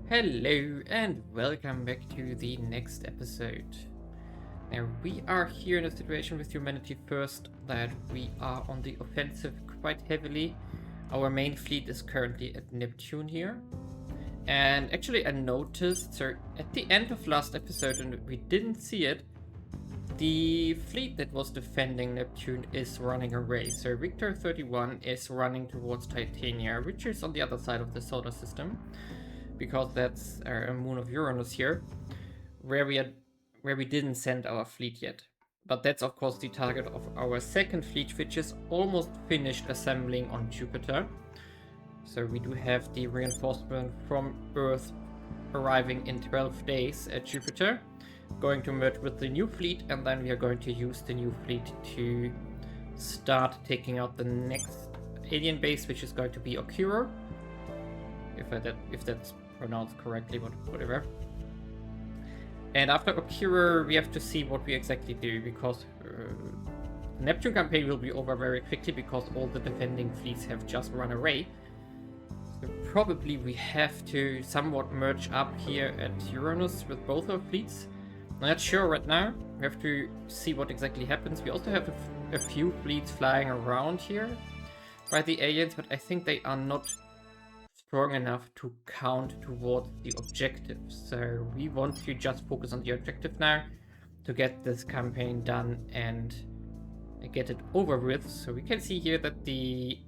Hello and welcome back to the next episode. Now we are here in a situation with humanity first that we are on the offensive quite heavily. Our main fleet is currently at Neptune here. And actually I noticed, so at the end of last episode, and we didn't see it, the fleet that was defending Neptune is running away. So Victor 31 is running towards Titania, which is on the other side of the solar system, because that's a moon of Uranus here, where we didn't send our fleet yet. But that's of course the target of our second fleet, which is almost finished assembling on Jupiter. So we do have the reinforcement from Earth arriving in 12 days at Jupiter, going to merge with the new fleet, and then we are going to use the new fleet to start taking out the next alien base, which is going to be Okuro. If that's pronounced correctly, but whatever. And after Okuro, we have to see what we exactly do, because the Neptune campaign will be over very quickly because all the defending fleets have just run away. So probably we have to somewhat merge up here at Uranus with both our fleets. I'm not sure right now. We have to see what exactly happens. We also have a few fleets flying around here by the aliens, but I think they are not strong enough to count towards the objective. So we want to just focus on the objective now to get this campaign done and get it over with. So we can see here that the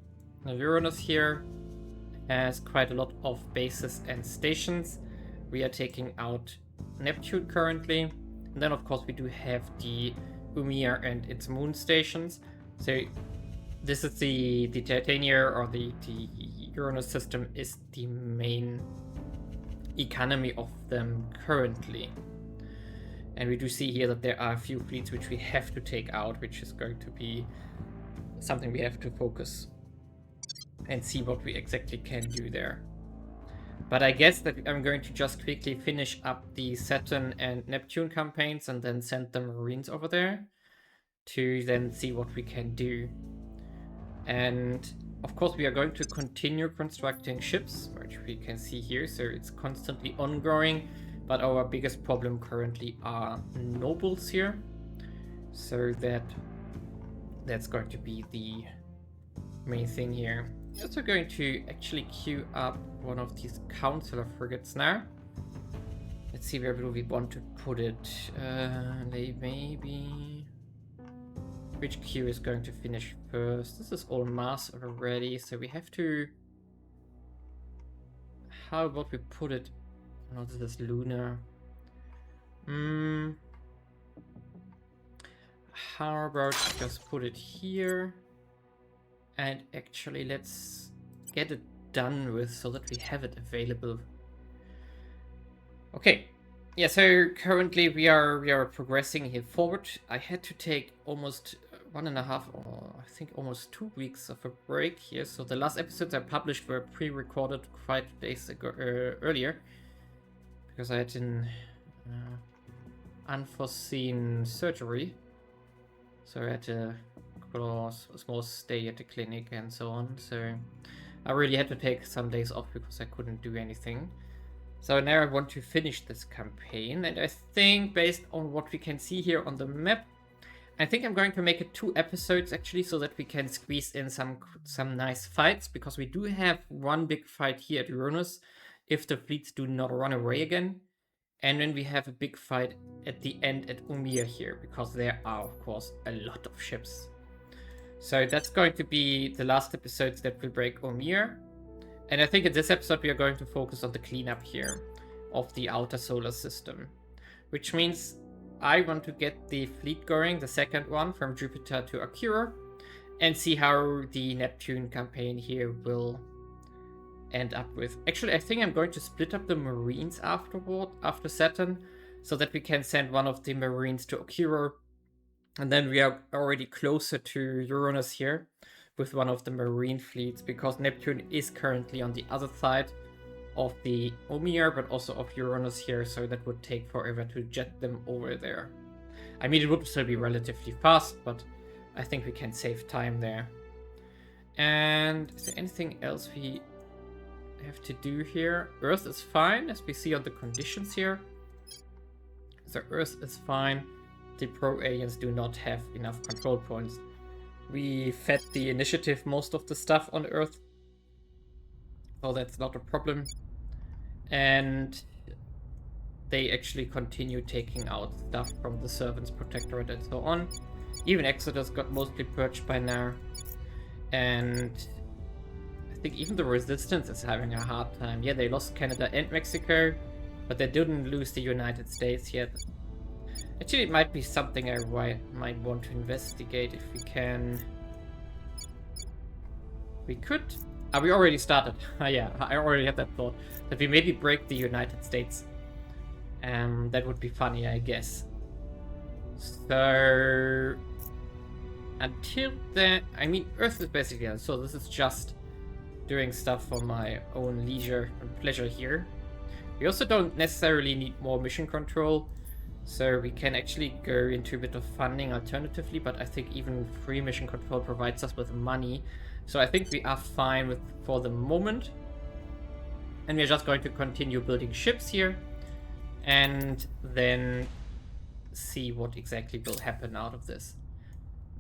Uranus here has quite a lot of bases and stations. We are taking out Neptune currently. And then of course we do have the Umir and its moon stations. So this is the Titania, or the Uranus system is the main economy of them currently. And we do see here that there are a few fleets which we have to take out, which is going to be something we have to focus and see what we exactly can do there. But I guess that I'm going to just quickly finish up the Saturn and Neptune campaigns and then send the Marines over there to then see what we can do. And of course we are going to continue constructing ships, which we can see here, so it's constantly ongoing, but our biggest problem currently are nobles here. So that's going to be the main thing here. I'm also going to actually queue up one of these counselor frigates now. Let's see, where do we want to put it? Maybe... Which queue is going to finish first? This is all Mars already, so we have to... How about we put it... No, this is lunar. How about just put it here? And actually let's get it done with so that we have it available. Okay. Yeah, so currently we are progressing here forward. I had to take almost 1.5 or I think almost 2 weeks of a break here. So the last episodes I published were pre-recorded quite days ago, earlier, because I had an unforeseen surgery. So I had to a small stay at the clinic and so on. So I really had to take some days off because I couldn't do anything. So now I want to finish this campaign, and I think based on what we can see here on the map, I think I'm going to make it 2 episodes actually, so that we can squeeze in some nice fights, because we do have one big fight here at Uranus if the fleets do not run away again, and then we have a big fight at the end at Umir here, because there are of course a lot of ships. So that's going to be the last episodes that will break Umir. And I think in this episode we are going to focus on the cleanup here of the outer solar system. Which means I want to get the fleet going, the second one, from Jupiter to Okuro, and see how the Neptune campaign here will end up with. Actually, I think I'm going to split up the Marines after Saturn, so that we can send one of the Marines to Okuro. And then we are already closer to Uranus here with one of the marine fleets, because Neptune is currently on the other side of the Umir, but also of Uranus here, so that would take forever to jet them over there. I mean, it would still be relatively fast, but I think we can save time there. And is there anything else we have to do here. Earth is fine, as we see on the conditions here. So Earth is fine. The pro-aliens do not have enough control points. We fed the initiative most of the stuff on Earth, so that's not a problem. And they actually continue taking out stuff from the Servants Protectorate and so on. Even Exodus got mostly purged by now. And I think even the Resistance is having a hard time. Yeah, they lost Canada and Mexico, but they didn't lose the United States yet. Actually, it might be something I might want to investigate if we can. We could... we already started. Yeah, I already had that thought. That we maybe break the United States. That would be funny, I guess. So... Until then... I mean, Earth is basically done, so this is just doing stuff for my own leisure and pleasure here. We also don't necessarily need more mission control. So we can actually go into a bit of funding alternatively, but I think even free mission control provides us with money. So I think we are fine with for the moment. And we're just going to continue building ships here. And then see what exactly will happen out of this.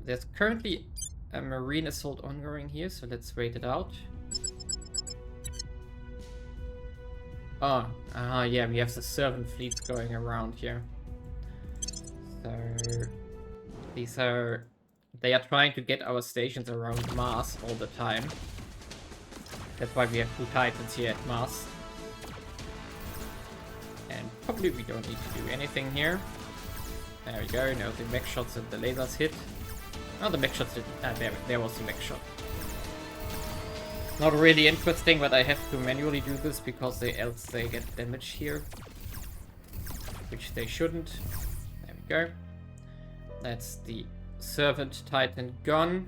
There's currently a marine assault ongoing here, so let's wait it out. Oh, yeah, we have the servant fleets going around here. So they are trying to get our stations around Mars all the time. That's why we have 2 Titans here at Mars. And probably we don't need to do anything here. There we go, now the mech shots and the lasers hit. Oh, the mech shots did, there was the mech shot. Not really interesting, but I have to manually do this because else they get damage here. Which they shouldn't. Go. That's the Servant Titan gone.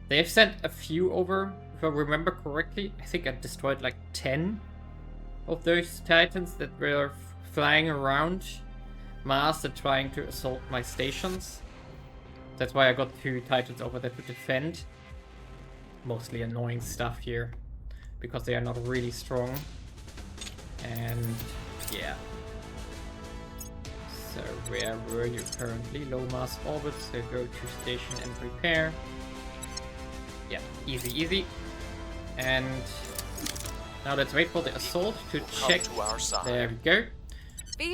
They have sent a few over, if I remember correctly. I think I destroyed like 10 of those Titans that were flying around Mars and trying to assault my stations. That's why I got 2 Titans over there to defend. Mostly annoying stuff here, because they are not really strong. And yeah. So where were you currently? Low mass orbit, so go to station and repair. Yeah, easy, easy. And now let's wait for the assault to check. There we go.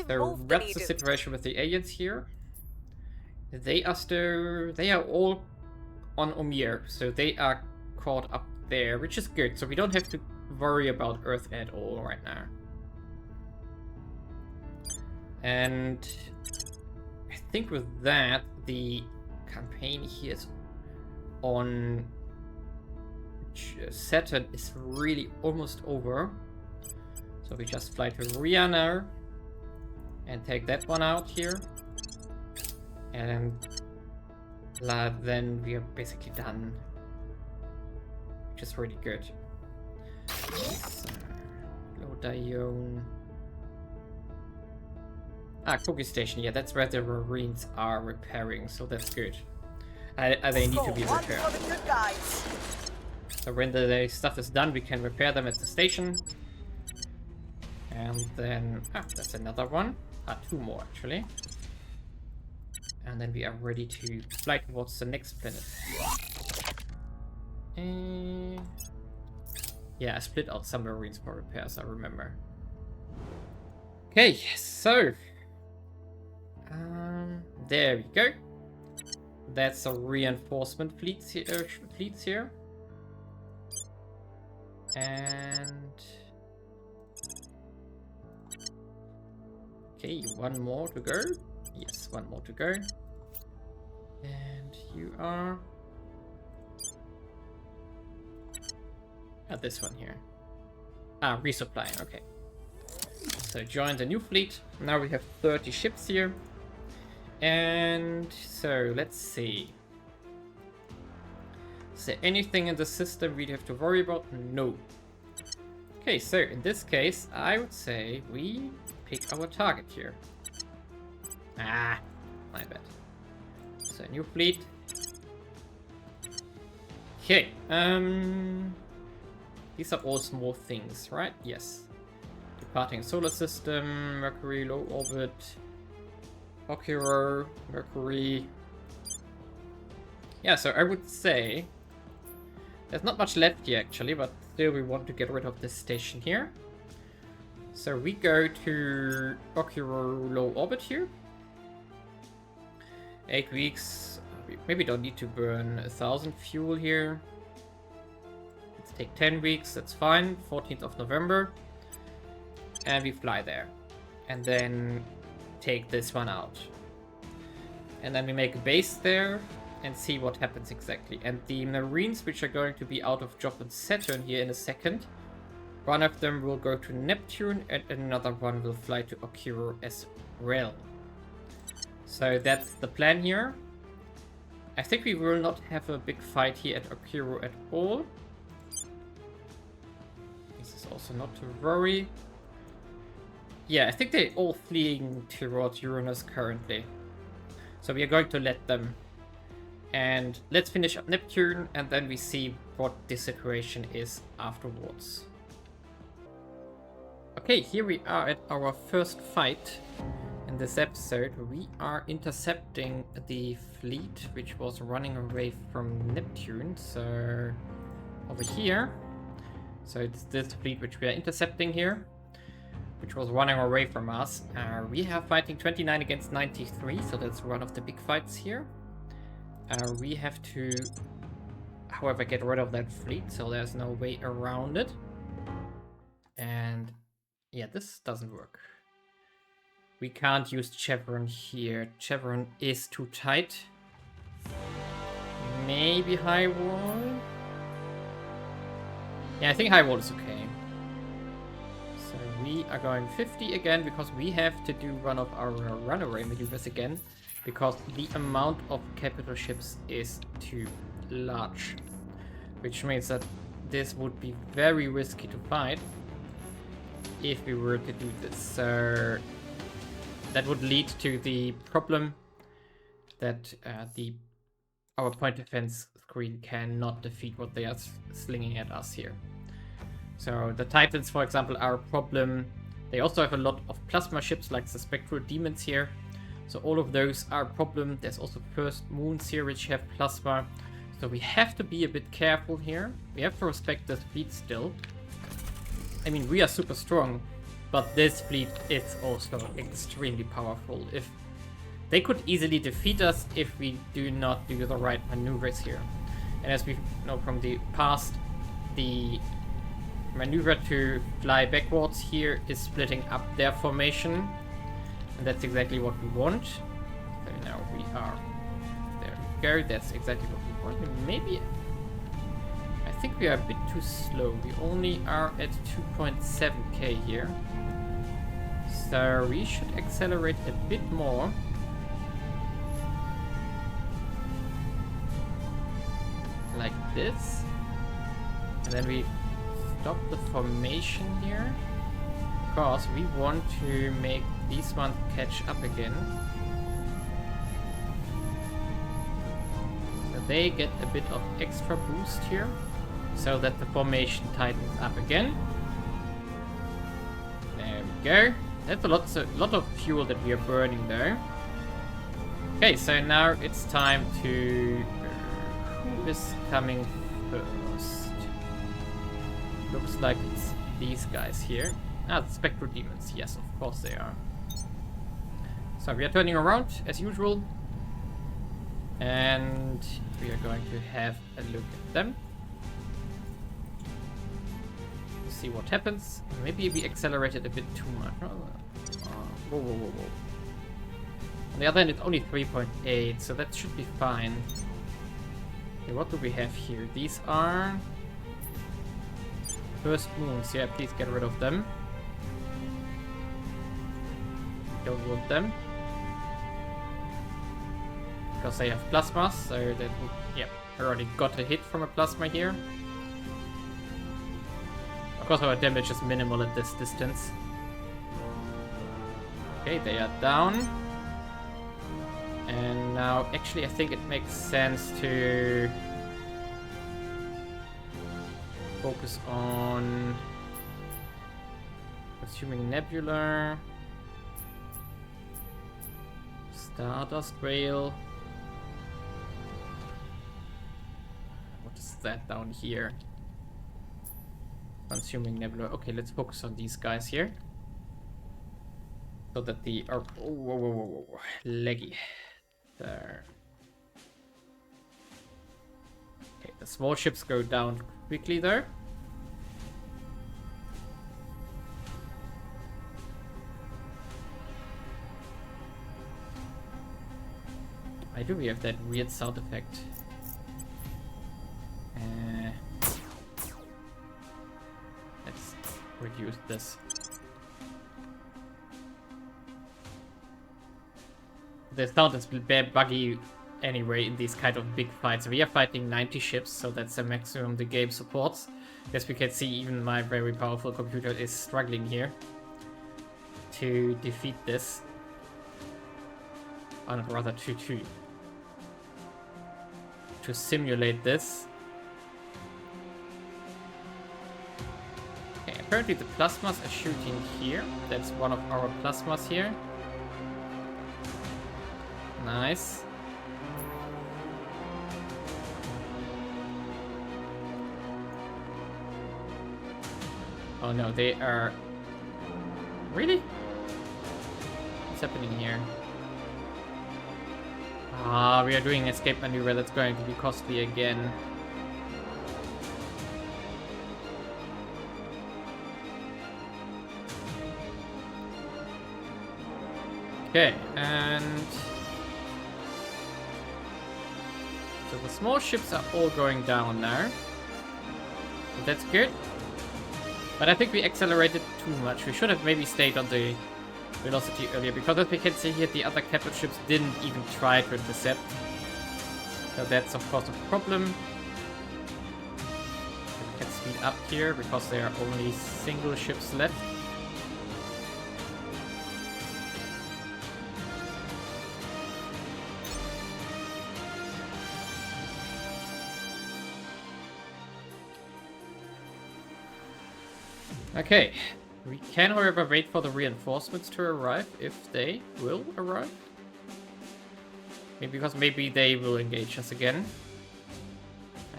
So that's the situation with the aliens here. They are all on Omir, so they are caught up there, which is good. So we don't have to worry about Earth at all right now. And I think with that, the campaign here is on Saturn is really almost over. So we just fly to Rhea now and take that one out here. And then we are basically done. Which is really good. So, low Dione. Cookie Station, yeah, that's where the Marines are repairing, so that's good. They need to be repaired. So when the stuff is done, we can repair them at the station. And then, that's another one. 2 more, actually. And then we are ready to fly towards the next planet. Yeah, I split out some Marines for repairs, I remember. Okay, so... there we go. That's a reinforcement fleets here. And... okay, 1 more to go. Yes, 1 more to go. And you are... at this one here. Resupplying, okay. So join the new fleet. Now we have 30 ships here. And so let's see. Is there anything in the system we'd have to worry about? No. Okay, so in this case, I would say we pick our target here. My bad. So new fleet. These are all small things, right? Yes. Departing solar system, Mercury, low orbit, Ocular, Mercury. Yeah, so I would say there's not much left here actually, but still we want to get rid of this station here. So we go to Ocular low orbit here. 8 weeks. We maybe don't need to burn 1,000 fuel here. Let's take 10 weeks, that's fine. 14th of November. And we fly there. And then take this one out. And then we make a base there and see what happens exactly. And the Marines, which are going to be out of job on Saturn here in a second, one of them will go to Neptune and another one will fly to Ocular as well. So that's the plan here. I think we will not have a big fight here at Ocular at all. This is also not to worry. Yeah, I think they're all fleeing towards Uranus currently. So we are going to let them. And let's finish up Neptune and then we see what the situation is afterwards. Okay, here we are at our first fight. In this episode, we are intercepting the fleet which was running away from Neptune. So over here. So it's this fleet which we are intercepting here, which was running away from us. We have fighting 29 against 93, so that's one of the big fights here. We have to, however, get rid of that fleet, so there's no way around it. And yeah, this doesn't work. We can't use Chevron here. Chevron is too tight. Maybe high wall? Yeah, I think high wall is okay. So we are going 50 again because we have to do one of our runaway maneuvers again because the amount of capital ships is too large. Which means that this would be very risky to fight if we were to do this. So that would lead to the problem that our point defense screen cannot defeat what they are slinging at us here. So the Titans, for example, are a problem. They also have a lot of plasma ships like the Spectral Demons here. So all of those are a problem. There's also First Moons here which have plasma. So we have to be a bit careful here. We have to respect this fleet still. I mean, we are super strong, but this fleet is also extremely powerful. If they could easily defeat us if we do not do the right maneuvers here. And as we know from the past, the maneuver to fly backwards here is splitting up their formation. And that's exactly what we want. So now we are... There we go, that's exactly what we want. Maybe... I think we are a bit too slow. We only are at 2.7k here. So we should accelerate a bit more. Like this. And then we stop the formation here. Because we want to make these ones catch up again. So they get a bit of extra boost here. So that the formation tightens up again. There we go. That's a lot of fuel that we are burning there. Okay, so now it's time to... who is coming first? Looks like it's these guys here. Ah, the Spectral Demons. Yes, of course they are. So we are turning around as usual. And we are going to have a look at them. See what happens. Maybe we accelerated a bit too much. Whoa, whoa, whoa, whoa. On the other hand, it's only 3.8, so that should be fine. Okay, what do we have here? These are... First Moons. Yeah, please get rid of them. Don't want them. Because they have plasmas, so that would... Yeah, I already got a hit from a plasma here. Of course, our damage is minimal at this distance. Okay, they are down. And now, actually, I think it makes sense to focus on consuming nebula, Stardust Rail. What is that down here? Consuming nebula. Okay, let's focus on these guys here. So that the... Oh, whoa, whoa, whoa, whoa. Leggy. There. Okay, the small ships go down quickly there. Why do we have that weird sound effect? Let's reduce this. The sound is buggy anyway in these kind of big fights. We are fighting 90 ships, so that's the maximum the game supports. As we can see, even my very powerful computer is struggling here to defeat this. Or not, rather to simulate this. Okay, apparently the plasmas are shooting here. That's one of our plasmas here. Nice. Oh no, they are... Really? What's happening here? Ah, we are doing escape maneuver. That's going to be costly again. Okay, and... So the small ships are all going down now. So that's good. But I think we accelerated too much. We should have maybe stayed on the velocity earlier, because as we can see here, the other capital ships didn't even try to intercept. So that's of course a problem. We can speed up here because there are only single ships left. Okay, we can however wait for the reinforcements to arrive, if they will arrive. Maybe because maybe they will engage us again.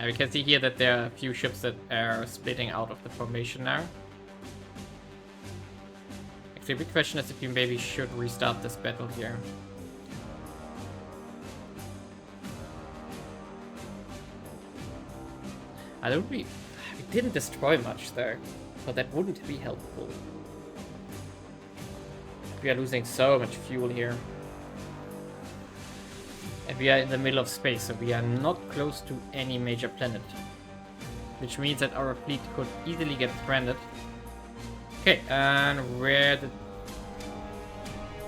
We can see here that there are a few ships that are splitting out of the formation now. Actually, the big question is if we maybe should restart this battle here. We didn't destroy much there. So that wouldn't be helpful. We are losing so much fuel here. And we are in the middle of space, so we are not close to any major planet. Which means that our fleet could easily get stranded. Okay, and where did...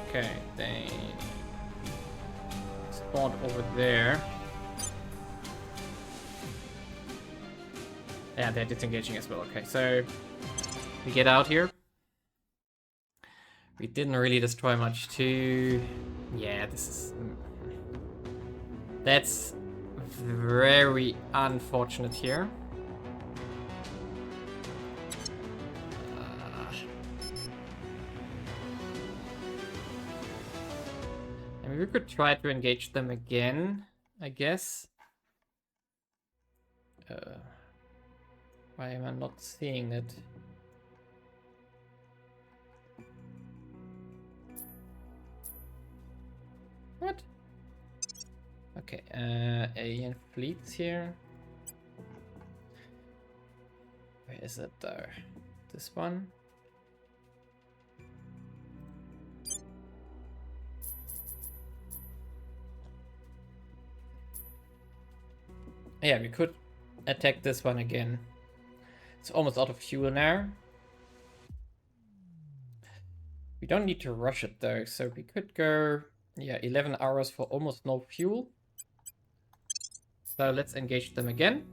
Okay, they... spawned over there. Yeah, they're disengaging as well. Okay, so... we get out here. We didn't really destroy much too. Yeah, this is... that's very unfortunate here. I mean, we could try to engage them again, I guess. Why am I not seeing it? What? Okay, alien fleets here. Where is it though? This one? Yeah, we could attack this one again. It's almost out of fuel now. We don't need to rush it though, so we could go, yeah, 11 hours for almost no fuel. So let's engage them again.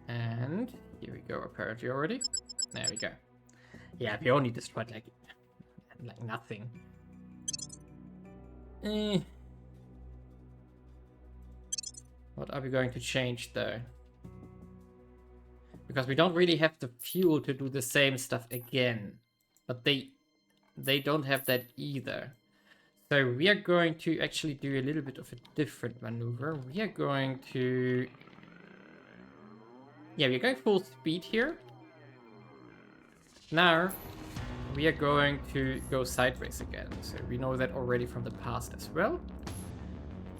And here we go, apparently already. There we go. Yeah, we only destroyed like nothing. What are we going to change though? Because we don't really have the fuel to do the same stuff again. But they don't have that either. So we are going to actually do a little bit of a different maneuver. We are going to... Yeah, we're going full speed here. Now, we are going to go sideways again. So we know that already from the past as well.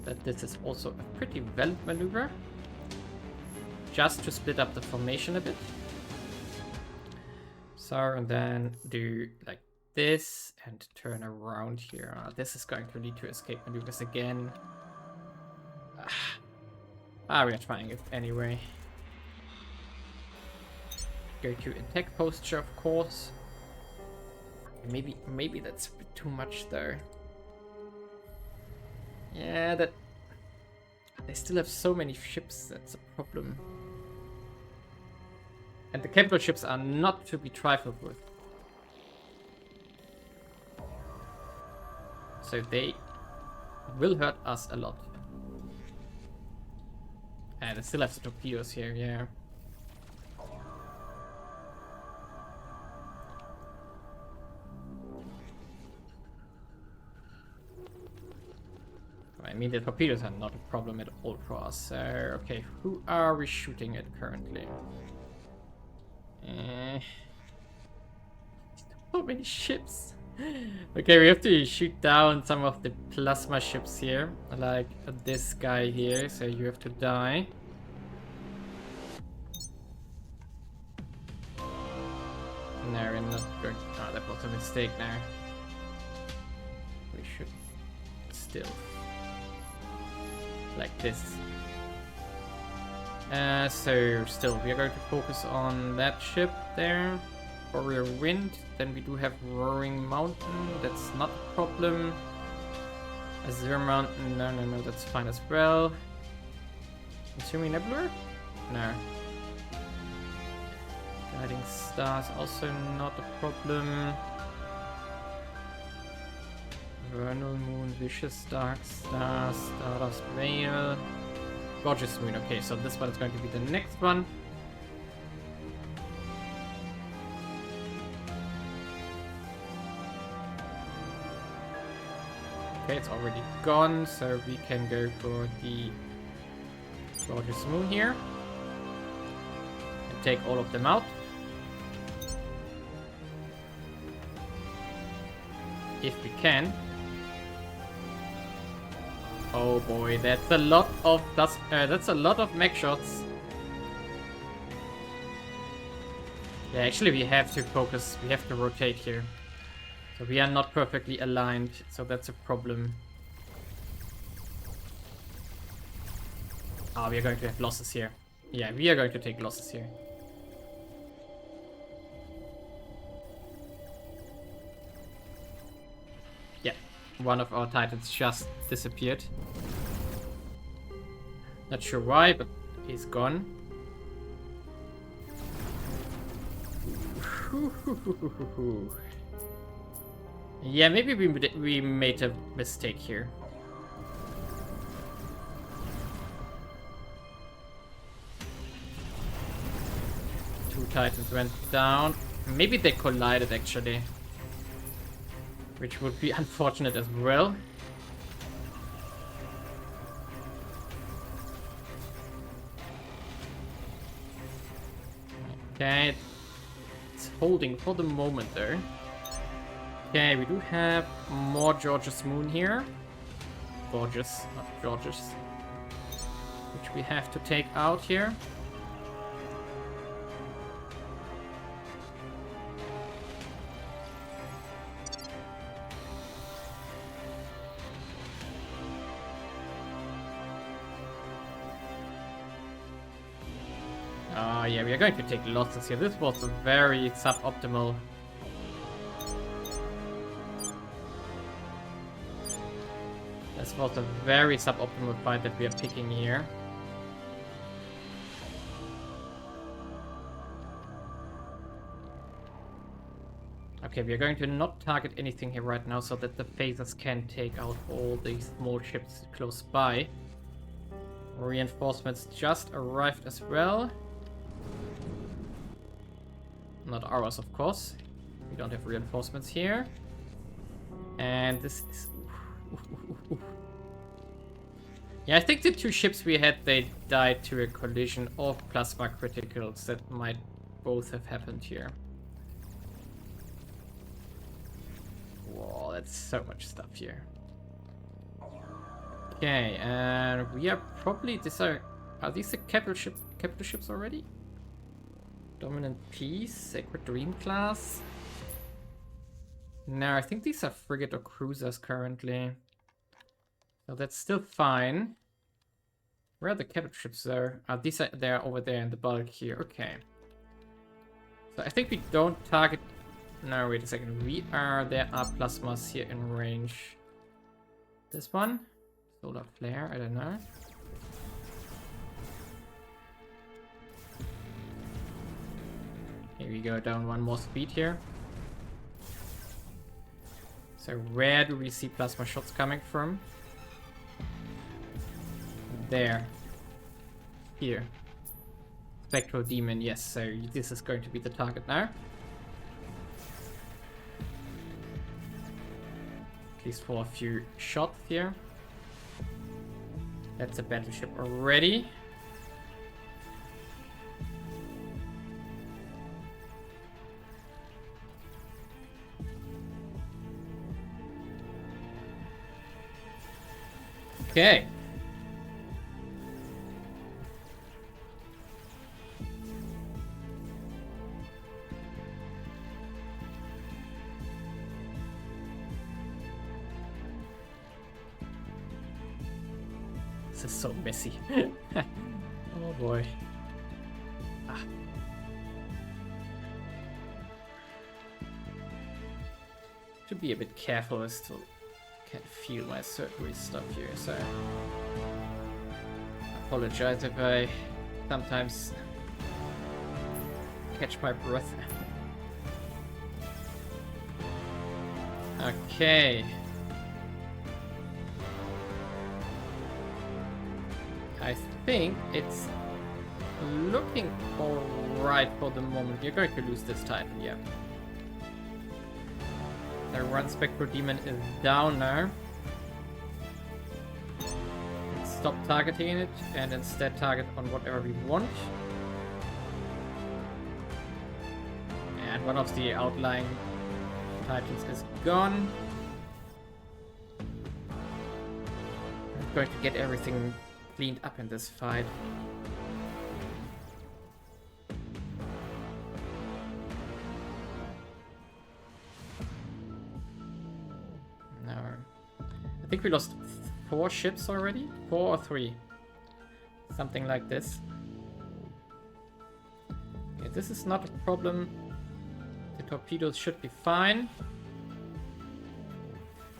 That this is also a pretty valid maneuver. Just to split up the formation a bit. So, and then do like this and turn around here. This is going to lead to escape maneuvers again. We are trying it anyway. Go to attack posture, of course. Maybe that's a bit too much though. Yeah, that... They still have so many ships, that's a problem. And the capital ships are not to be trifled with. So they will hurt us a lot. And they still have the torpedoes here, yeah. I mean, the torpedoes are not a problem at all for us. So, okay, who are we shooting at currently? So many ships. Okay, we have to shoot down some of the plasma ships here, like this guy here, so you have to die. No, we're not going to... Oh, that was a mistake now. We should still... like this. So still, we are going to focus on that ship there. Warrior Wind. Then we do have Roaring Mountain. That's not a problem. Azure Mountain. No, that's fine as well. Consuming Nebula? No. Guiding Stars, also not a problem. Vernal Moon, Vicious Dark Star, Stardust Veil, Gorgeous Moon. Okay, so this one is going to be the next one. Okay, it's already gone, so we can go for the Gorgeous Moon here and take all of them out. If we can. Oh boy, that's a lot of that's a lot of mech shots. Yeah, actually we have to focus, we have to rotate here. So we are not perfectly aligned, so that's a problem. We are going to have losses here. Yeah, we are going to take losses here. Yeah, one of our titans just disappeared. Not sure why, but he's gone. Yeah, maybe we made a mistake here. Two titans went down. Maybe they collided actually, which would be unfortunate as well. Okay, it's holding for the moment there. Okay, we do have more Gorgeous Moon here. Gorgeous, not Gorgeous. Which we have to take out here. Yeah, we are going to take losses here. This was a very suboptimal. This was a very suboptimal fight that we are picking here. Okay, we are going to not target anything here right now so that the phasers can take out all these small ships close by. Reinforcements just arrived as well. Not ours, of course. We don't have reinforcements here. And this is... Yeah, I think the two ships we had, they died to a collision of plasma criticals. That might both have happened here. Whoa, that's so much stuff here. Okay, and we are probably... Are these the capital ships already? Dominant Peace, Sacred Dream class. No, I think these are frigate or cruisers currently. So that's still fine. Where are the capital ships there? These are they're over there in the bulk here. Okay. So I think we don't target... No, wait a second. There are plasmas here in range. This one? Solar flare, I don't know. Here we go, down one more speed here. So where do we see plasma shots coming from? There. Here. Spectral Demon, yes, so this is going to be the target now. At least for a few shots here. That's a battleship already. Okay. This is so messy. Oh boy. Ah. Should be a bit careful, I still can't feel my circuitry stuff here, so I apologize if I sometimes catch my breath. Okay. I think it's looking alright for the moment. You're going to lose this Titan, yeah. The Run Spectral Demon is down now. Let's stop targeting it and instead target on whatever we want. And one of the outlying Titans is gone. I'm going to get everything cleaned up in this fight. No. I think we lost 4 ships already? 4 or 3? Something like this. Okay, this is not a problem. The torpedoes should be fine.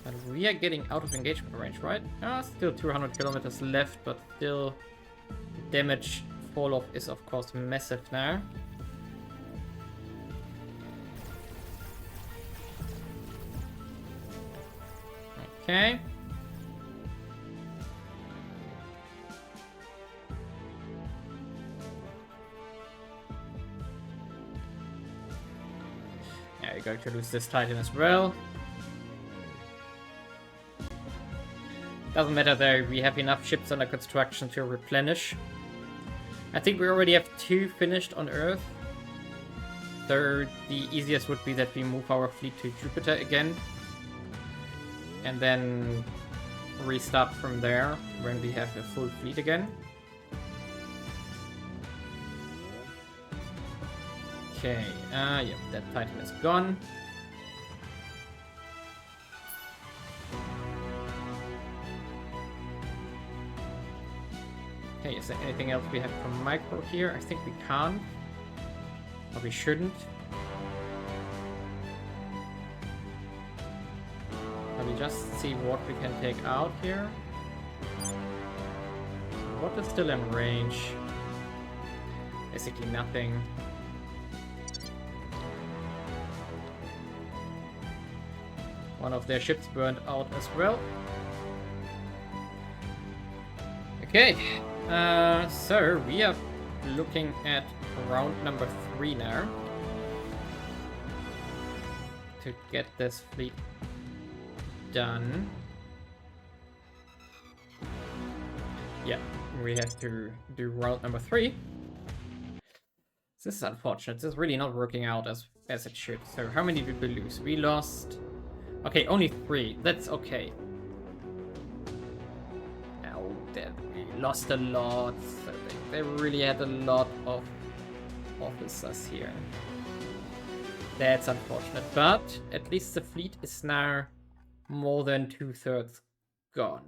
But we are getting out of engagement range, right? Still 200 kilometers left, but still damage fall off is of course massive now. Okay. Yeah, you're going to lose this Titan as well. Doesn't matter though, we have enough ships under construction to replenish. I think we already have 2 finished on Earth. So the easiest would be that we move our fleet to Jupiter again. And then restart from there when we have a full fleet again. Okay, yeah, that Titan is gone. Okay, is there anything else we have from Micro here? I think we can't. Or we shouldn't. Let me just see what we can take out here. What is still in range? Basically nothing. One of their ships burned out as well. Okay, So we are looking at round number 3 now. To get this fleet done. Yeah, we have to do round number 3. This is unfortunate. This is really not working out as it should. So how many did we lose? We lost... Okay, only 3. That's okay. Oh, we lost a lot. So they really had a lot of officers here. That's unfortunate. But at least the fleet is now more than 2/3 gone.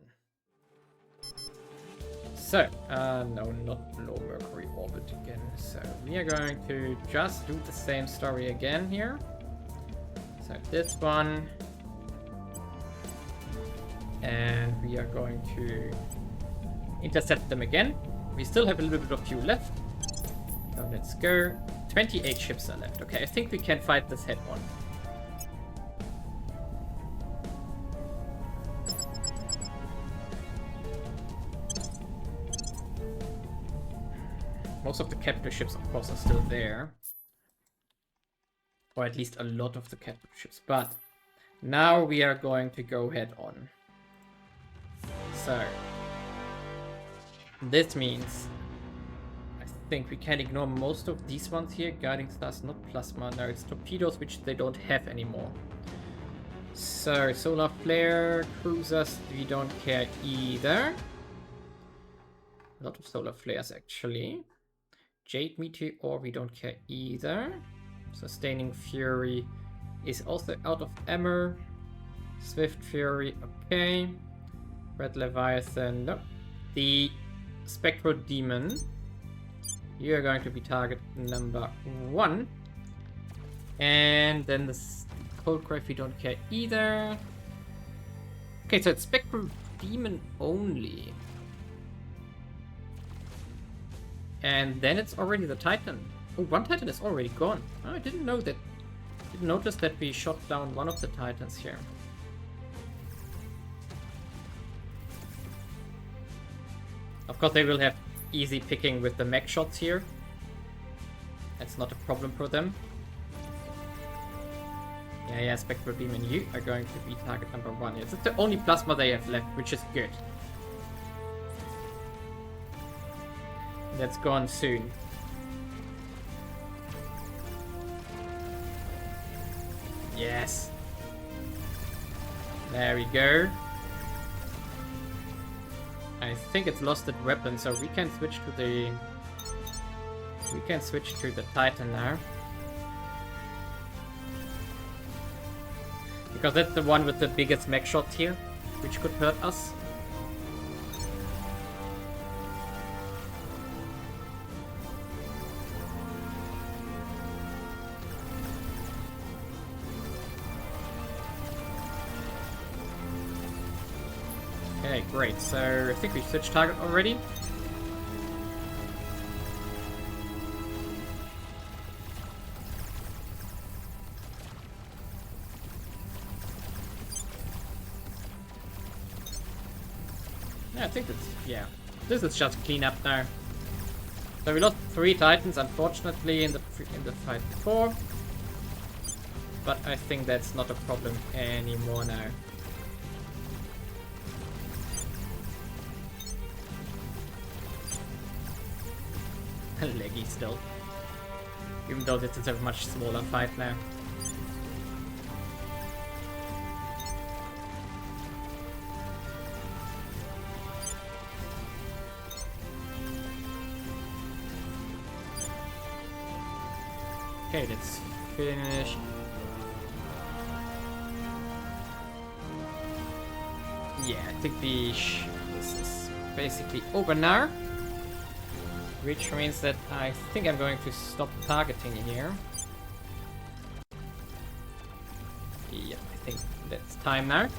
So, no, not below Mercury orbit again. So we are going to just do the same story again here. So this one. And we are going to intercept them again. We still have a little bit of fuel left. So let's go. 28 ships are left. Okay, I think we can fight this head on. Most of the captive ships, of course, are still there. Or at least a lot of the captive ships. But now we are going to go head on. So, this means I think we can ignore most of these ones here. Guiding stars, not plasma. No, it's torpedoes, which they don't have anymore. So, solar flare, cruisers, we don't care either. A lot of solar flares, actually. Jade meteor, we don't care either. Sustaining fury is also out of ammo. Swift fury, okay. Red Leviathan, no. The Spectral Demon. You are going to be target number 1. And then the Cold Grave, we don't care either. Okay, so it's Spectral Demon only. And then it's already the Titan. Oh, one Titan is already gone. Oh, I didn't know that. Didn't notice that we shot down one of the Titans here. Of course, they will have easy picking with the mech shots here. That's not a problem for them. Yeah, Spectral Demon, you are going to be target number 1. Yes, it's the only plasma they have left, which is good. That's gone soon. Yes. There we go. I think it's lost its weapon, so we can switch to the... We can switch to the Titan now. Because that's the one with the biggest mech shot here, which could hurt us. Okay, great. So I think we switched target already. Yeah, I think that's... yeah. This is just clean up now. So we lost 3 Titans, unfortunately, in the fight before. But I think that's not a problem anymore now. Leggy still. Even though this is a much smaller fight now. Okay, let's finish. Yeah, I think this is basically over now. Which means that I think I'm going to stop targeting here. Yeah, I think that's time now.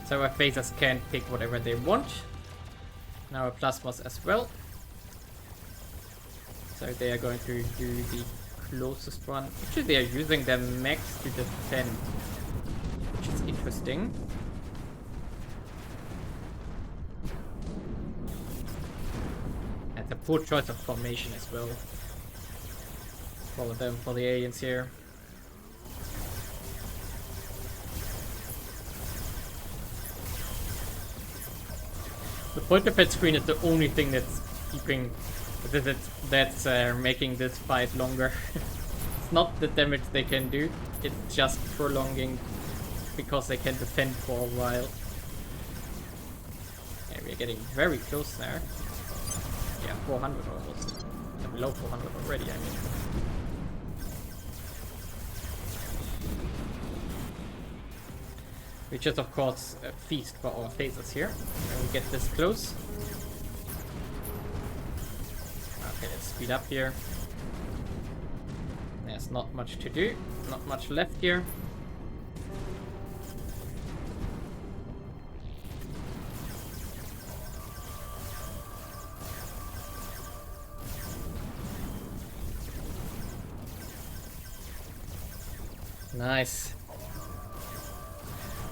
So our phasers can pick whatever they want. Now our plasmas as well. So they are going to do the closest one. Actually, they are using their mechs to defend, which is interesting. a poor choice of formation as well. For the aliens here. The point of that screen is the only thing that's keeping that's making this fight longer. It's not the damage they can do, it's just prolonging because they can defend for a while. Yeah, we're getting very close there. Yeah, 400 almost. Below 400 already, I mean. Which is of course a feast for our phasers here. When we get this close. Okay, let's speed up here. There's not much to do. Not much left here. Nice.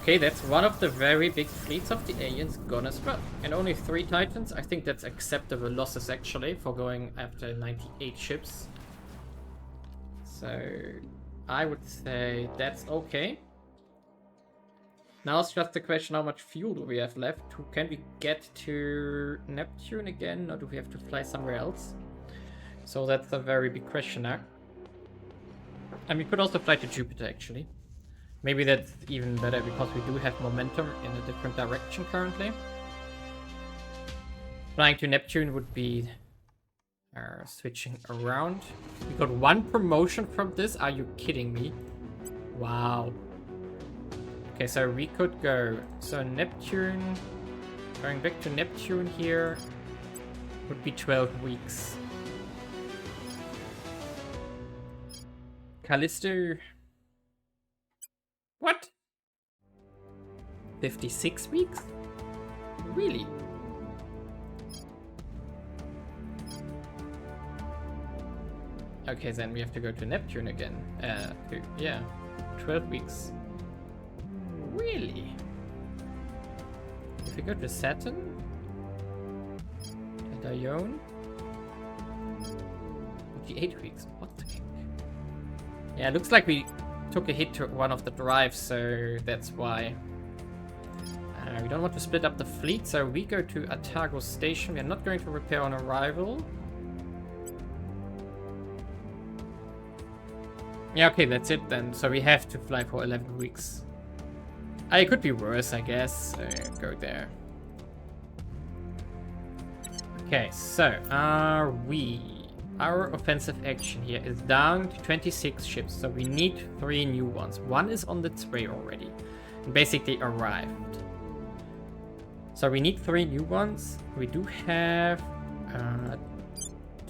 Okay, that's one of the very big fleets of the aliens gone as well. And only 3 titans. I think that's acceptable losses actually for going after 98 ships. So I would say that's okay. Now it's just the question, how much fuel do we have left? Can we get to Neptune again, or do we have to fly somewhere else? So that's a very big question now. And we could also fly to Jupiter actually. Maybe that's even better because we do have momentum in a different direction currently. Flying to Neptune would be switching around. We got 1 promotion from this? Are you kidding me? Wow. Okay, so we could go. So Neptune, going back to Neptune here would be 12 weeks. Callisto. What? 56 weeks? Really? Okay, then we have to go to Neptune again. Yeah, 12 weeks. Really? If we go to Saturn? And Ione? 48 weeks. What the heck? Yeah, it looks like we took a hit to one of the drives, so that's why. We don't want to split up the fleet, so we go to Atago Station. We are not going to repair on arrival. Yeah, okay, that's it then. So we have to fly for 11 weeks. It could be worse, I guess. Go there. Okay, so our offensive action here is down to 26 ships, so we need 3 new ones. 1 is on its way already, and basically arrived. So we need 3 new ones. We do have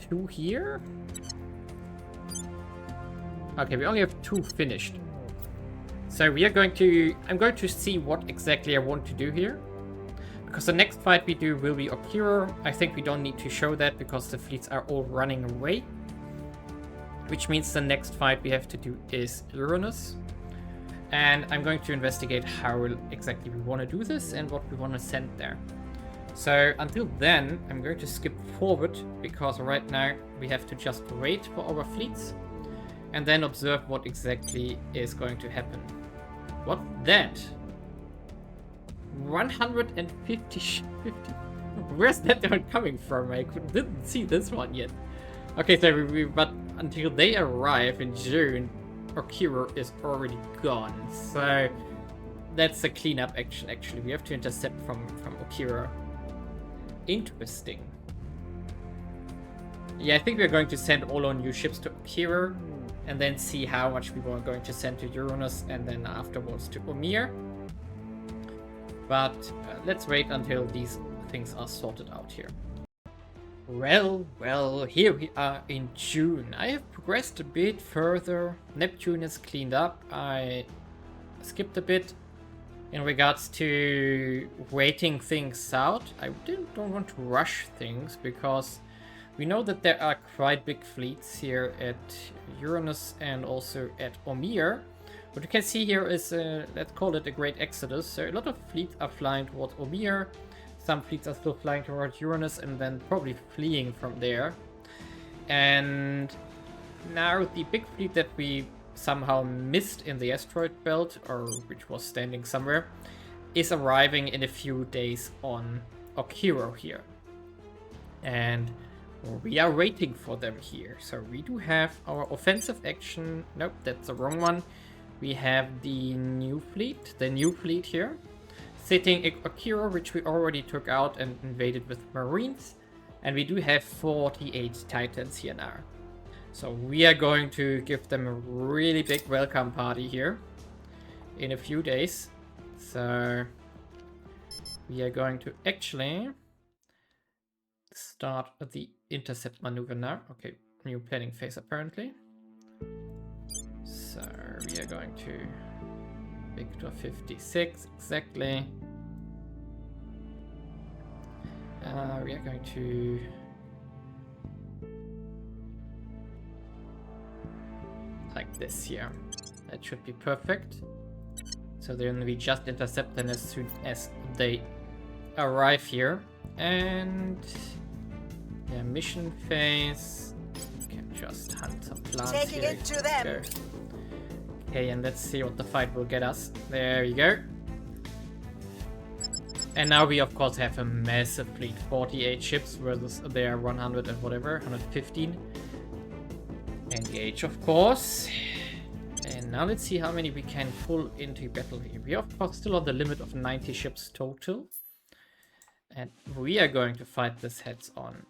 2 here. Okay, we only have 2 finished. So we are going to... I'm going to see what exactly I want to do here. Because the next fight we do will be Okira. I think we don't need to show that because the fleets are all running away. Which means the next fight we have to do is Uranus. And I'm going to investigate how exactly we want to do this and what we want to send there. So until then, I'm going to skip forward because right now we have to just wait for our fleets and then observe what exactly is going to happen. What that? 150. Where's that one coming from? I didn't see this one yet. Okay, so but until they arrive in June, Okira is already gone. So that's a cleanup action. Actually, we have to intercept from Okira. Interesting. Yeah, I think we're going to send all our new ships to Okira, and then see how much we were going to send to Uranus, and then afterwards to Omir. But let's wait until these things are sorted out here. Well, here we are in June. I have progressed a bit further. Neptune is cleaned up. I skipped a bit in regards to waiting things out. I don't want to rush things because we know that there are quite big fleets here at Uranus and also at Omir. What you can see here is, let's call it a great exodus. So a lot of fleets are flying towards Omir. Some fleets are still flying towards Uranus and then probably fleeing from there. And now the big fleet that we somehow missed in the asteroid belt, or which was standing somewhere, is arriving in a few days on Okiro here. And we are waiting for them here. So we do have our offensive action. Nope, that's the wrong one. We have the new fleet here, sitting in Okiro, which we already took out and invaded with Marines. And we do have 48 Titans here now. So we are going to give them a really big welcome party here in a few days. So we are going to actually start the intercept maneuver now. Okay, new planning phase apparently. So we are going to Victor 56 exactly. We are going to like this here. That should be perfect. So then we just intercept them as soon as they arrive here. And yeah, mission phase. We can just hunt some plants. Taking here. It to them. Go. Okay, and let's see what the fight will get us. There we go. And now we of course have a massive fleet, 48 ships versus their 100 and whatever, 115. Engage, of course. And now let's see how many we can pull into battle here. We are of course still on the limit of 90 ships total. And we are going to fight this heads on.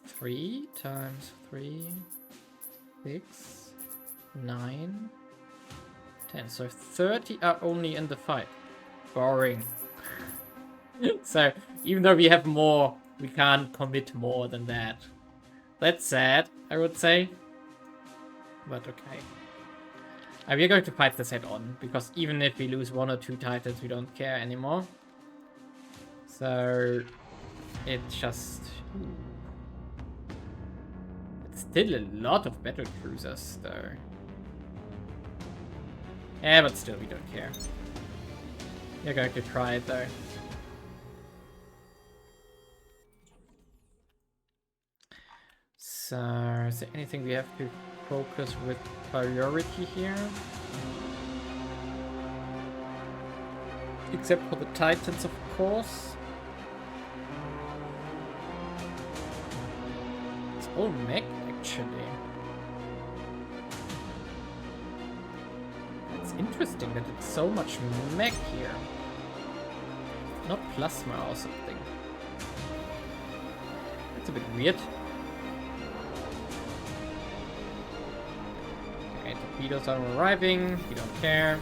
3 times 3, 6, 9, 10. So 30 are only in the fight. Boring. So even though we have more, we can't commit more than that. That's sad, I would say. But okay. We are going to fight this head on, because even if we lose 1 or 2 Titans, we don't care anymore. So it's just... It's still a lot of battle cruisers, though. Yeah, but still, we don't care. We're going to try it, though. So, is there anything we have to focus with priority here? Except for the Titans, of course. It's all mech, actually. It's interesting that it's so much mech here. Not plasma or something. That's a bit weird. Okay, torpedoes are arriving. We don't care.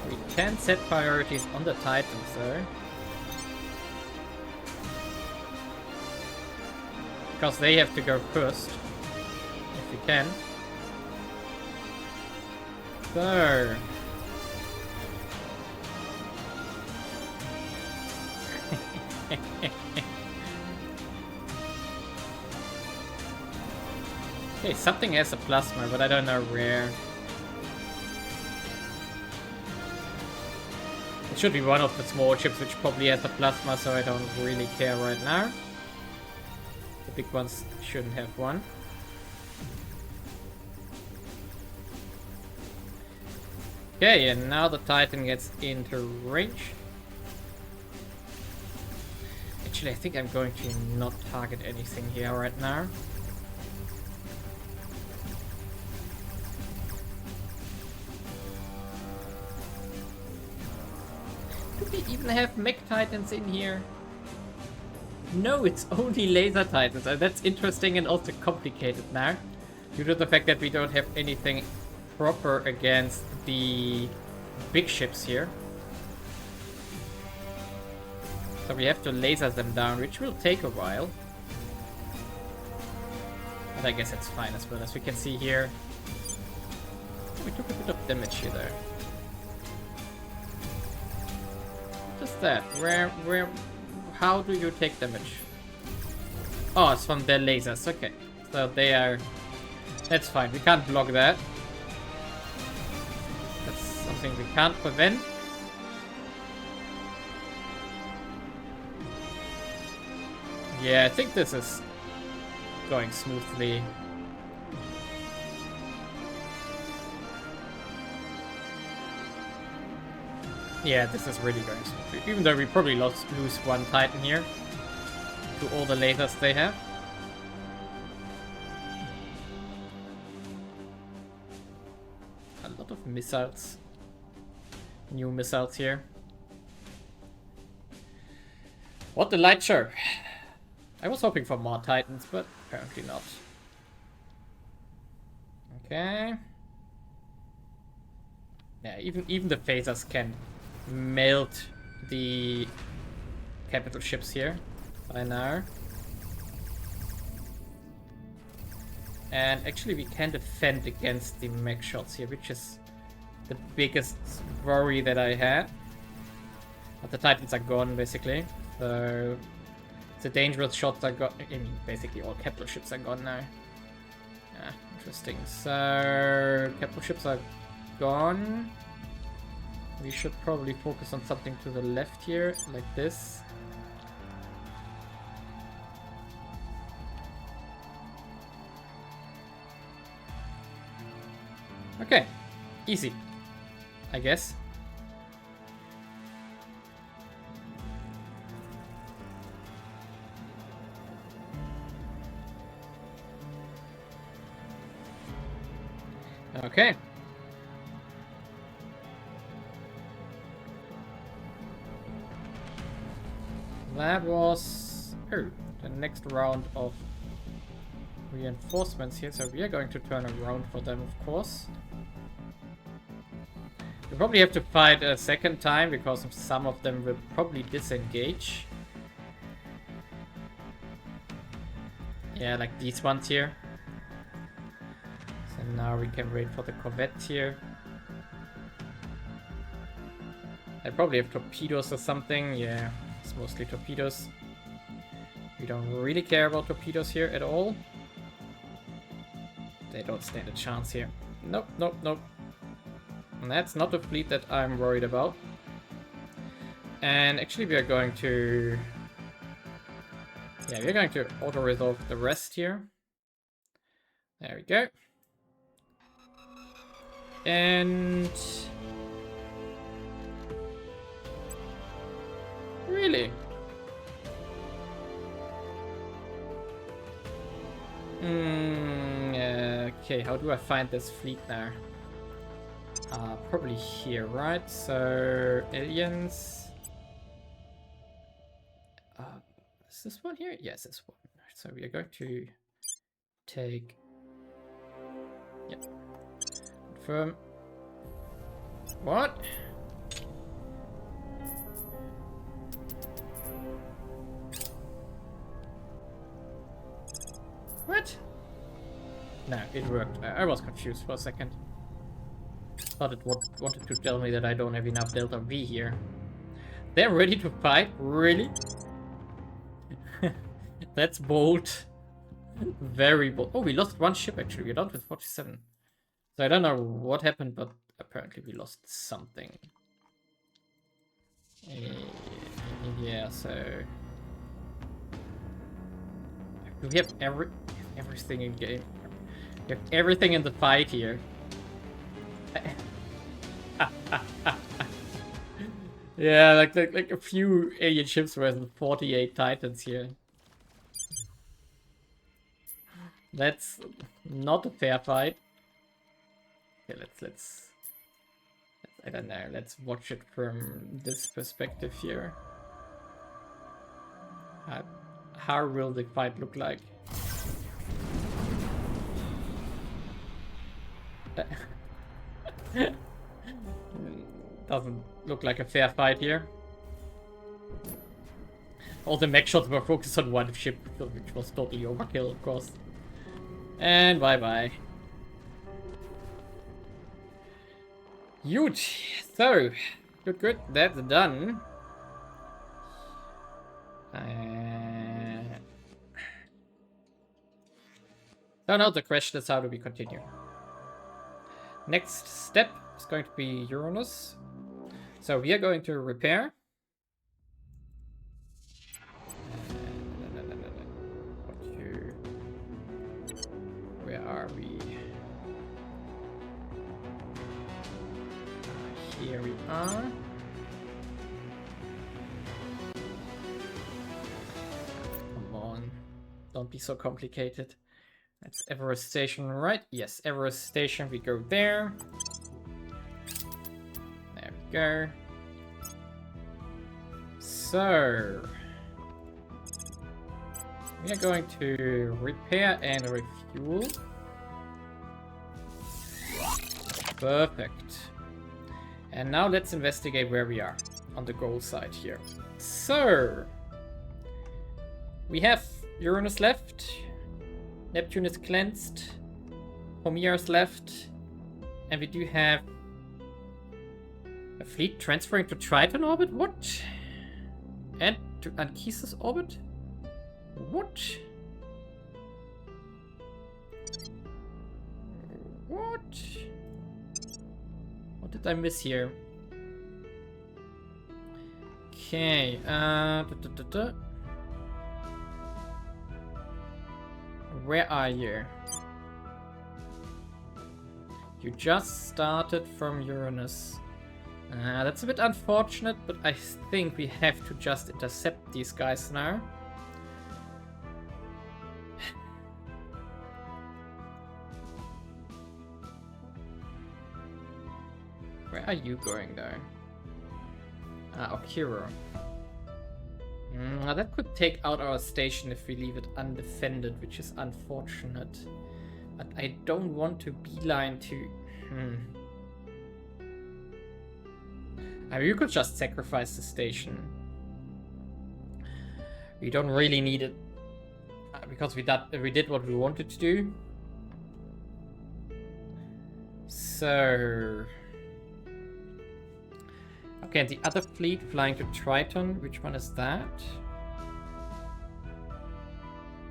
We can set priorities on the Titans, though. Because they have to go first. If we can. So... Okay, something has a plasma, but I don't know where. It should be one of the small ships which probably has a plasma, so I don't really care right now. The big ones shouldn't have one. Okay, and now the Titan gets into range. Actually, I think I'm going to not target anything here right now. Do we even have mech Titans in here? No, it's only laser Titans, and that's interesting and also complicated now. Due to the fact that we don't have anything proper against the big ships here. So we have to laser them down, which will take a while. But I guess it's fine as well. As we can see here, we took a bit of damage here though. Just that. How do you take damage? Oh, it's from their lasers. Okay. So they are... That's fine. We can't block that. That's something we can't prevent. Yeah, I think this is going smoothly. Yeah, this is really going smoothly. Even though we probably lose one Titan here to all the lasers they have. A lot of missiles. New missiles here. What a light show. I was hoping for more Titans, but apparently not. Okay. Yeah, even the phasers can melt the capital ships here by now. And actually we can defend against the mech shots here, which is the biggest worry that I had. But the Titans are gone, basically. So the dangerous shots are gone. I mean, basically all capital ships are gone now. Yeah, interesting. So capital ships are gone. We should probably focus on something to the left here, like this. Okay, easy, I guess. Okay. That was the next round of reinforcements here, so we are going to turn around for them, of course. We probably have to fight a second time because some of them will probably disengage. Yeah, like these ones here. So now we can wait for the corvette here. I probably have torpedoes or something. Yeah, it's mostly torpedoes. We don't really care about torpedoes here at all. They don't stand a chance here. Nope, nope, nope. And that's not the fleet that I'm worried about. And actually we are going to... yeah, we're going to auto-resolve the rest here. There we go. And... really? Okay, how do I find this fleet now? Probably here, right? So, aliens. Is this one here? Yes, this one. So we are going to take... yep. Confirm. What? What? No, it worked. I was confused for a second. Thought it wanted to tell me that I don't have enough Delta V here. They're ready to fight? Really? That's bold. Very bold. Oh, we lost one ship actually. We're down to 47. So I don't know what happened, but apparently we lost something. Yeah, so... do we have everything in game? We have everything in the fight here. Yeah, like a few alien ships worth 48 Titans here. That's not a fair fight. Okay, let's I don't know, let's watch it from this perspective here. How will the fight look like? Doesn't look like a fair fight here. All the mech shots were focused on one ship, which was totally overkill, of course. And bye-bye. Huge! So, good, that's done. So now the question is, how do we continue? Next step is going to be Uranus. So we are going to repair. are we? Here we are. Come on. Don't be so complicated. That's Everest Station, right? Yes, Everest Station. We go there. There we go. So... we are going to repair and refuel. Perfect. And now let's investigate where we are on the goal side here. So, we have Uranus left, Neptune is cleansed, Haumea is left, and we do have a fleet transferring to Triton orbit? What? And to Anchises orbit? What? What? What did I miss here? Okay, Where are you? You just started from Uranus. That's a bit unfortunate, but I think we have to just intercept these guys now. Where are you going though? Okiro. That could take out our station if we leave it undefended, which is unfortunate. But I don't want to beeline to... I mean, you could just sacrifice the station. We don't really need it. Because we did what we wanted to do. So... okay, and the other fleet flying to Triton, which one is that?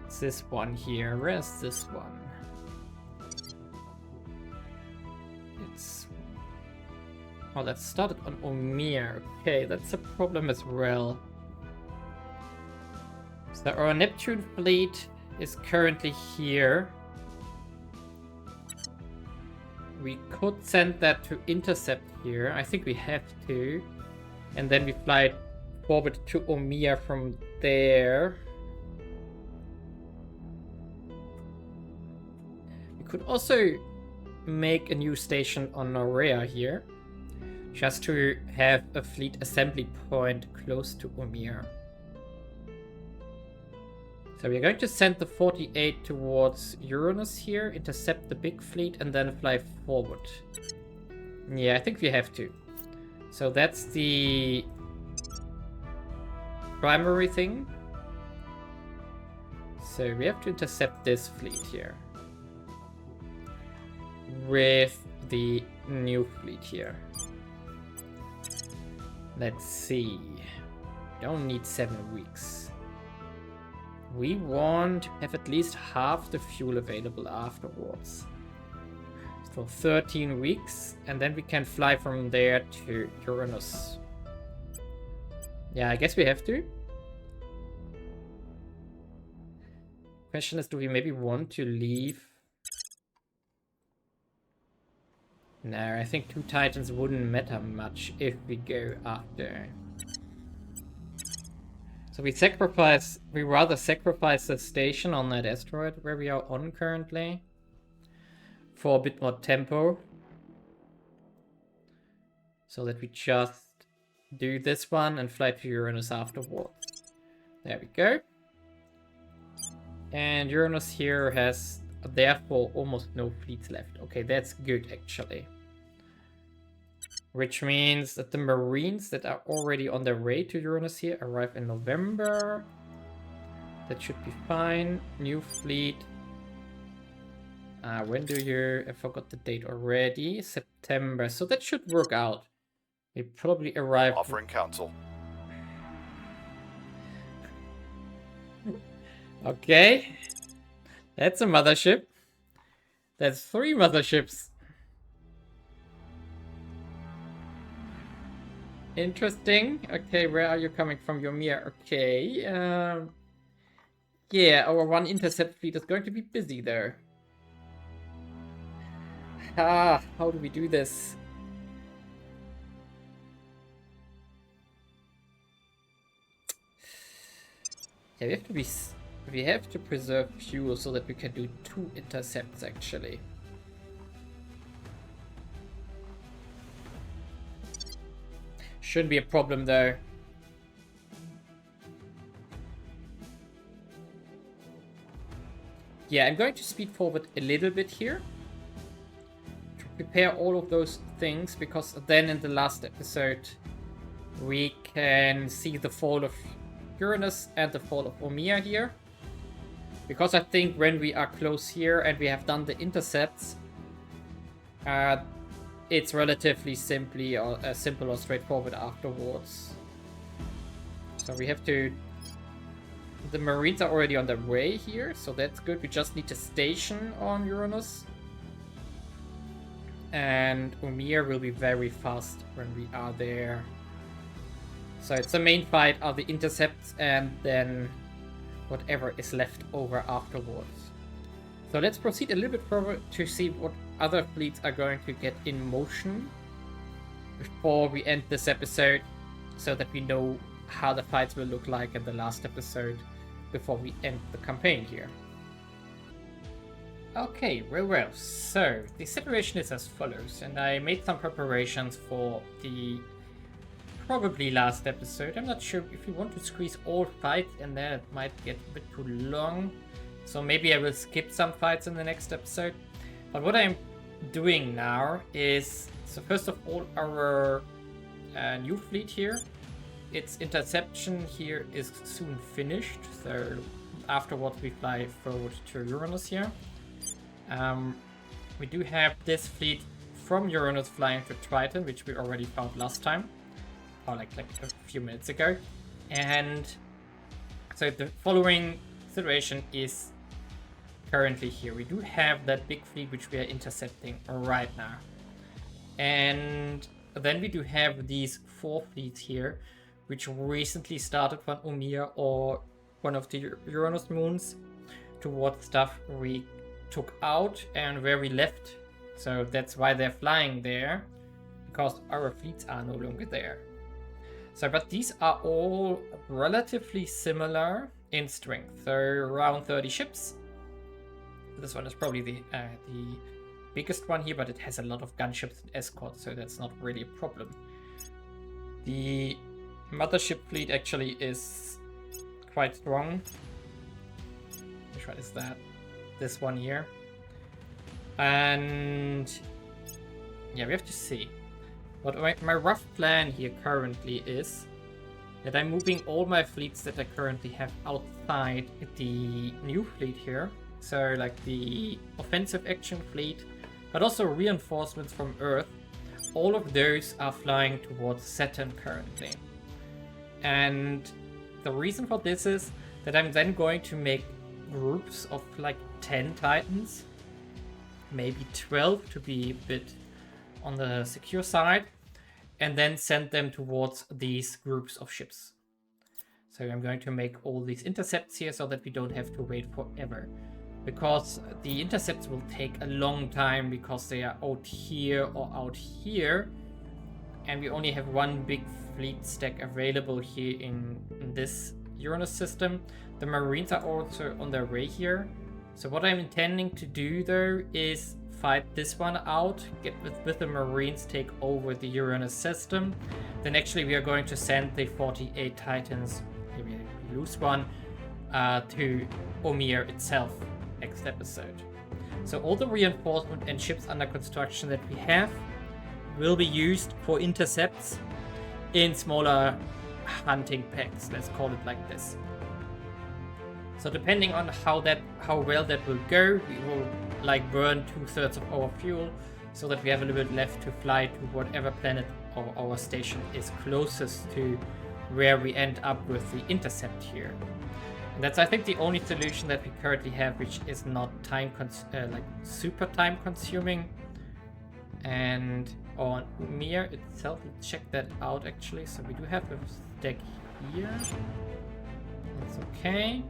It's this one here. Where's this one? It's... oh, that started on Haumea. Okay, that's a problem as well. So our Neptune fleet is currently here. We could send that to intercept here. I think we have to. And then we fly forward to Haumea from there. We could also make a new station on Norea here. Just to have a fleet assembly point close to Haumea. So we're going to send the 48 towards Uranus here, intercept the big fleet, and then fly forward. Yeah, I think we have to. So that's the primary thing. So we have to intercept this fleet here. With the new fleet here. Let's see. Don't need 7 weeks. We want to have at least half the fuel available afterwards. So 13 weeks, and then we can fly from there to Uranus. Yeah, I guess we have to. Question is, do we maybe want to leave? No, I think 2 Titans wouldn't matter much if we go after. So we rather sacrifice the station on that asteroid where we are on currently for a bit more tempo. So that we just do this one and fly to Uranus afterwards. There we go. And Uranus here has therefore almost no fleets left. Okay, that's good actually. Which means that the Marines that are already on their way to Uranus here arrive in November. That should be fine. New fleet. When do you... I forgot the date already. September. So that should work out. We probably arrive... offering counsel. Okay. That's a mothership. That's 3 motherships. Interesting. Okay, where are you coming from, Haumea? Okay. Yeah, our 1 intercept fleet is going to be busy there. How do we do this? Yeah, we have to preserve fuel so that we can do 2 intercepts actually. Shouldn't be a problem though. Yeah, I'm going to speed forward a little bit here to prepare all of those things, because then in the last episode we can see the fall of Uranus and the fall of Omiya here. Because I think when we are close here and we have done the intercepts, it's relatively simple or straightforward afterwards. So we have to... The Marines are already on their way here, so that's good. We just need to station on Uranus. And Omiya will be very fast when we are there. So it's the main fight are the intercepts and then whatever is left over afterwards. So let's proceed a little bit further to see what other fleets are going to get in motion before we end this episode, so that we know how the fights will look like in the last episode before we end the campaign here. Okay, well, so the situation is as follows, and I made some preparations for the probably last episode. I'm not sure if you want to squeeze all fights in there, it might get a bit too long, so maybe I will skip some fights in the next episode. But what I'm doing now is, so first of all, our new fleet here, its interception here is soon finished, so afterwards we fly forward to Uranus here. We do have this fleet from Uranus flying to Triton, which we already found last time, or like a few minutes ago. And so the following situation is currently here. We do have that big fleet which we are intercepting right now. And then we do have these 4 fleets here, which recently started from Omiya or one of the Uranus moons towards stuff we took out and where we left. So that's why they're flying there, because our fleets are no longer there. So, but these are all relatively similar in strength. So around 30 ships. This one is probably the biggest one here, but it has a lot of gunships and escorts, so that's not really a problem. The mothership fleet actually is quite strong. Which one is that? This one here. And yeah, we have to see. But my rough plan here currently is that I'm moving all my fleets that I currently have outside the new fleet here. So like the offensive action fleet, but also reinforcements from Earth. All of those are flying towards Saturn currently. And the reason for this is that I'm then going to make groups of like 10 Titans, maybe 12 to be a bit on the secure side, and then send them towards these groups of ships. So I'm going to make all these intercepts here so that we don't have to wait forever. Because the intercepts will take a long time because they are out here or out here. And we only have one big fleet stack available here in this Uranus system. The Marines are also on their way here. So what I'm intending to do though is fight this one out, get with the Marines, take over the Uranus system. Then actually we are going to send the 48 Titans, maybe we lose one, to Omiya itself next episode. So all the reinforcement and ships under construction that we have will be used for intercepts in smaller hunting packs, let's call it like this. So depending on how well that will go, we will like burn 2/3 of our fuel so that we have a little bit left to fly to whatever planet our station is closest to where we end up with the intercept here. And that's, I think, the only solution that we currently have which is not like super time consuming. And on Omiya itself, let's check that out actually. So we do have a stack here. That's okay.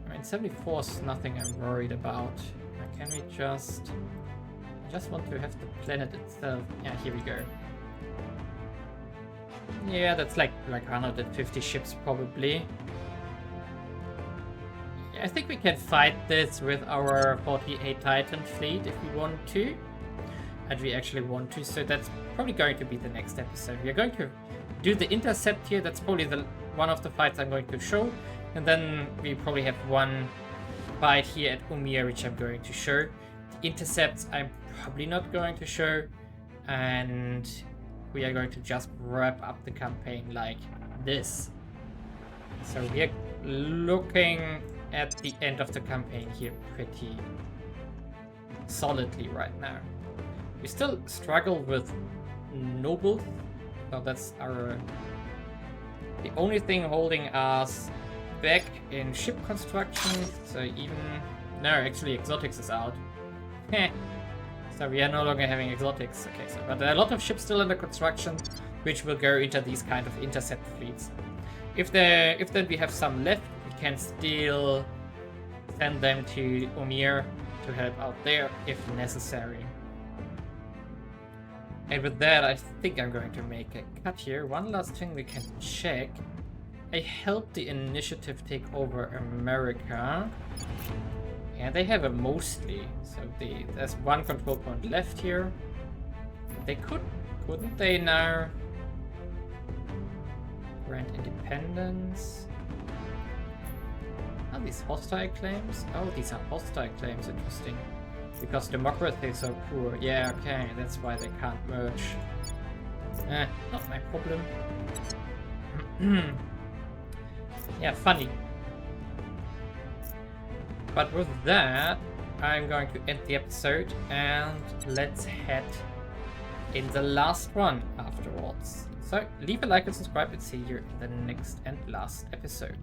I mean, 74 is nothing I'm worried about. I can we just... I just want to have the planet itself. Yeah, here we go. Yeah, that's like 150 ships probably. Yeah, I think we can fight this with our 48 Titan fleet if we want to. And we actually want to, so that's probably going to be the next episode. We're going to do the intercept here. That's probably one of the fights I'm going to show. And then we probably have one fight here at Umir, which I'm going to show. The intercepts I'm probably not going to show. And we are going to just wrap up the campaign like this. So we are looking at the end of the campaign here pretty solidly right now. We still struggle with nobles. So that's the only thing holding us back in ship construction. So actually exotics is out. So we are no longer having exotics. Okay, so but there are a lot of ships still under construction, which will go into these kind of intercept fleets. If then we have some left, we can still send them to Umir to help out there if necessary. And with that, I think I'm going to make a cut here. One last thing we can check. I helped the initiative take over America. And they have it mostly. So there's one control point left here. They couldn't they now grant independence? Are these hostile claims? Oh, these are hostile claims, interesting. Because democracy is so poor. Yeah, okay, that's why they can't merge. Not my problem. Yeah, funny. But with that, I'm going to end the episode and let's head in the last one afterwards. So leave a like and subscribe and see you in the next and last episode.